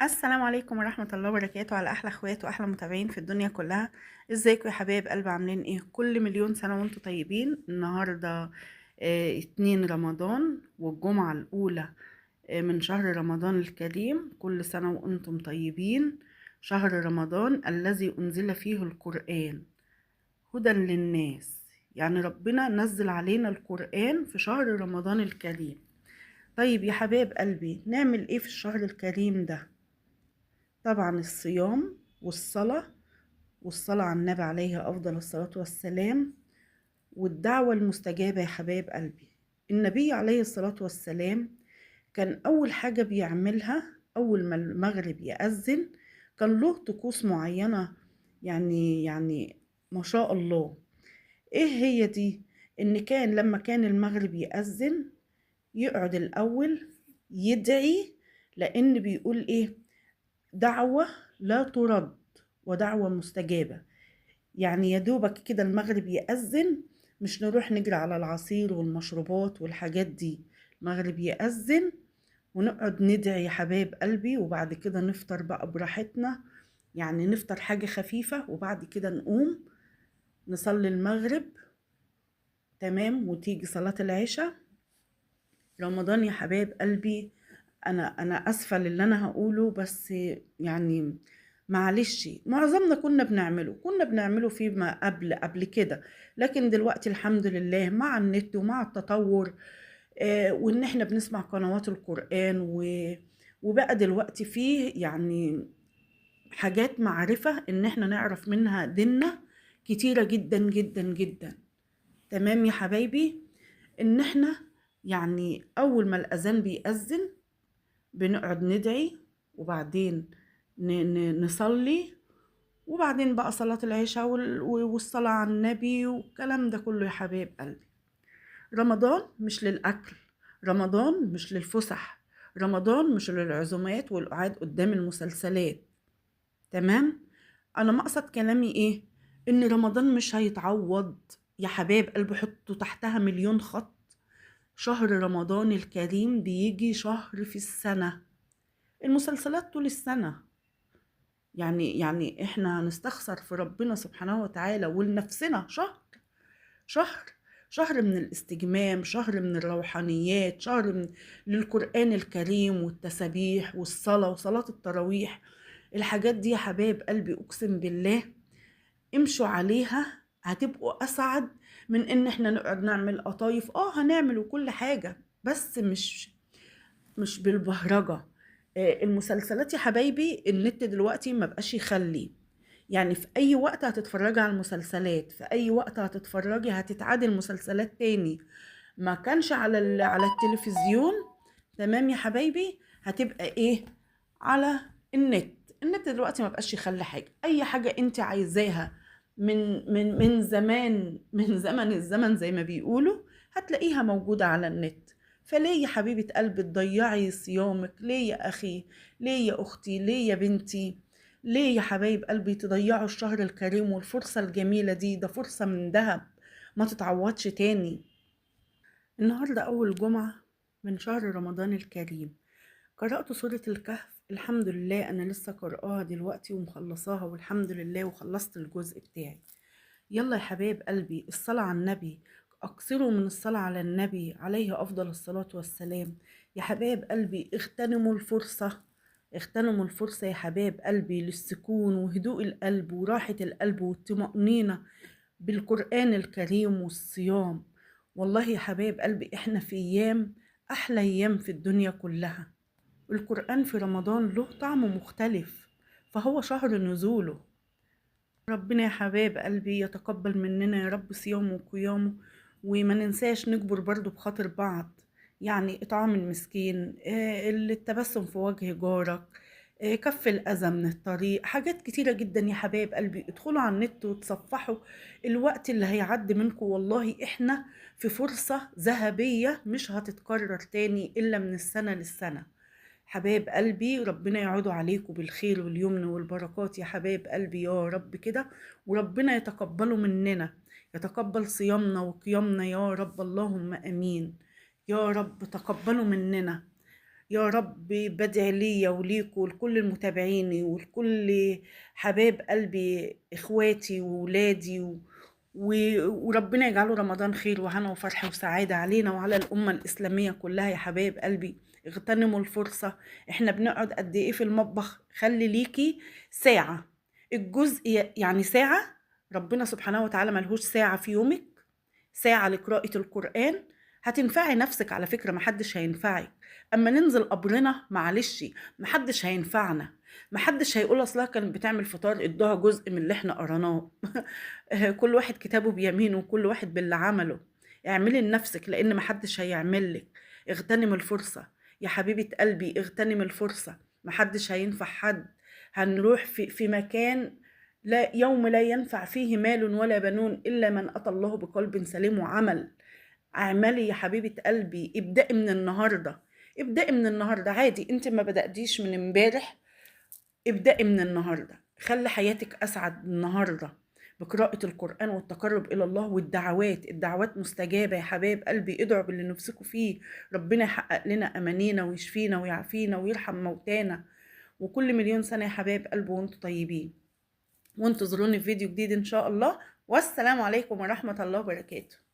السلام عليكم ورحمة الله وبركاته على أحلى اخوات وأحلى متابعين في الدنيا كلها. ازيكم يا حبايب قلب؟ عاملين ايه؟ كل مليون سنة وانتم طيبين. النهاردة 2 رمضان والجمعة الأولى من شهر رمضان الكريم. كل سنة وانتم طيبين. شهر رمضان الذي أنزل فيه القرآن هدى للناس، يعني ربنا نزل علينا القرآن في شهر رمضان الكريم. طيب يا حبايب قلبي، نعمل ايه في الشهر الكريم ده؟ طبعا الصيام والصلاة على النبي عليه أفضل الصلاة والسلام، والدعوة المستجابة يا حبايب قلبي. النبي عليه الصلاة والسلام كان أول حاجة بيعملها أول ما المغرب يأذن كان له طقوس معينة. يعني ما شاء الله. إيه هي دي؟ إن كان لما كان المغرب يأذن يقعد الأول يدعي، لأن بيقول إيه؟ دعوة لا ترد ودعوة مستجابة. يعني يا دوبك كده المغرب يأذن، مش نروح نجري على العصير والمشروبات والحاجات دي. المغرب يأذن ونقعد ندعي يا حبايب قلبي، وبعد كده نفطر بقى براحتنا. يعني نفطر حاجة خفيفة وبعد كده نقوم نصلي المغرب. تمام، وتيجي صلاة العشاء. رمضان يا حبايب قلبي، انا اسفه للي انا هقوله، بس يعني معلش معظمنا كنا بنعمله فيما قبل كده. لكن دلوقتي الحمد لله مع النت ومع التطور، وان احنا بنسمع قنوات القرآن وبقى دلوقتي فيه يعني حاجات معرفة ان احنا نعرف منها ديننا كتيرة جدا جدا جدا. تمام يا حبايبي، ان احنا يعني اول ما الاذان بيأذن بنقعد ندعي، وبعدين نصلي، وبعدين بقى صلاة العشاء والصلاة على النبي والكلام ده كله يا حبايب قلبي. رمضان مش للأكل، رمضان مش للفسح، رمضان مش للعزومات والقعاد قدام المسلسلات. تمام؟ أنا مقصد كلامي إيه؟ إن رمضان مش هيتعوض يا حبايب قلبي، حطوا تحتها مليون خط. شهر رمضان الكريم بيجي شهر في السنة. المسلسلات طول السنة، يعني احنا هنستخسر في ربنا سبحانه وتعالى ولنفسنا شهر شهر من الاستجمام، شهر من الروحانيات، شهر للقرآن الكريم والتسابيح والصلاة وصلاة التراويح. الحاجات دي يا حبايب قلبي أقسم بالله امشوا عليها هتبقوا أسعد من إن احنا نقعد نعمل قطايف. هنعمل وكل حاجة، بس مش بالبهرجة. المسلسلات يا حبايبي النت دلوقتي ما بقاش يخلي، يعني في اي وقت هتتفرجي على المسلسلات، في اي وقت هتتفرجي هتتعادل المسلسلات تاني. ما كانش على التلفزيون. تمام يا حبايبي، هتبقى ايه؟ على النت دلوقتي ما بقاش يخلي حاجة. اي حاجة انت عايزاها من زمان، من زمن الزمن زي ما بيقولوا، هتلاقيها موجودة على النت. فليه يا حبيبة قلبي تضيعي صيامك؟ ليه يا أخي؟ ليه يا أختي؟ ليه يا بنتي؟ ليه يا حبايب قلبي تضيعوا الشهر الكريم والفرصة الجميلة دي؟ ده فرصة من ذهب ما تتعوضش تاني. النهاردة أول جمعة من شهر رمضان الكريم. قرأت سورة الكهف، الحمد لله أنا لسه قرأها دلوقتي ومخلصاها والحمد لله، وخلصت الجزء بتاعي. يلا يا حبايب قلبي، الصلاة على النبي، أكثروا من الصلاة على النبي عليه أفضل الصلاة والسلام. يا حبايب قلبي اغتنموا الفرصة، اغتنموا الفرصة يا حبايب قلبي للسكون وهدوء القلب وراحة القلب والطمأنينة بالقرآن الكريم والصيام. والله يا حبايب قلبي احنا في أيام أحلى أيام في الدنيا كلها. القرآن في رمضان له طعم مختلف، فهو شهر نزوله. ربنا يا حبايب قلبي يتقبل مننا يا رب صيامه وقيامه، وما ننساش نجبر برضو بخاطر بعض. يعني إطعام المسكين، التبسم في وجه جارك، كف الأذى من الطريق، حاجات كتيرة جدا يا حبايب قلبي. ادخلوا على النت وتصفحوا الوقت اللي هيعدي منكم. والله احنا في فرصة ذهبية مش هتتكرر تاني إلا من السنة للسنة. حبايب قلبي ربنا يعود عليكم بالخير واليمن والبركات يا حبايب قلبي يا رب كده. وربنا يتقبله مننا، يتقبل صيامنا وقيامنا يا رب، اللهم امين. يا رب تقبلوا مننا. يا رب بدعي ليا وليكوا ولكل المتابعين ولكل حبايب قلبي، اخواتي وولادي وربنا يجعله رمضان خير وهنا وفرح وسعادة علينا وعلى الأمة الإسلامية كلها. يا حبايب قلبي اغتنموا الفرصة. احنا بنقعد قد ايه في المطبخ؟ خلي ليكي ساعة، الجزء يعني ساعة. ربنا سبحانه وتعالى ملهوش ساعة في يومك، ساعة لقراءة القرآن. هتنفعي نفسك على فكرة، محدش هينفعك. اما ننزل قبرنا معلش محدش هينفعنا، محدش هيقول اصلها كانت بتعمل فطار ادوها جزء من اللي احنا قرناه. كل واحد كتابه بيمينه وكل واحد باللي عمله. اعملي لنفسك لان محدش هيعملك. اغتنم الفرصة يا حبيبة قلبي، اغتنم الفرصة. محدش هينفع حد. هنروح في مكان لا يوم لا ينفع فيه مال ولا بنون إلا من أتى الله بقلب سليم وعمل. اعملي يا حبيبة قلبي، ابدأي من النهاردة. ابدأي من النهاردة عادي، انت ما بدأتيش من امبارح. ابدأي من النهاردة، خلي حياتك أسعد النهاردة بقراءة القرآن والتقرب إلى الله والدعوات. الدعوات مستجابة يا حبايب قلبي، ادعوا باللي نفسكم فيه. ربنا يحقق لنا أمانينا ويشفينا ويعافينا ويرحم موتانا. وكل مليون سنة يا حبايب قلبي وانتوا طيبين. وانتظروني في فيديو جديد إن شاء الله. والسلام عليكم ورحمة الله وبركاته.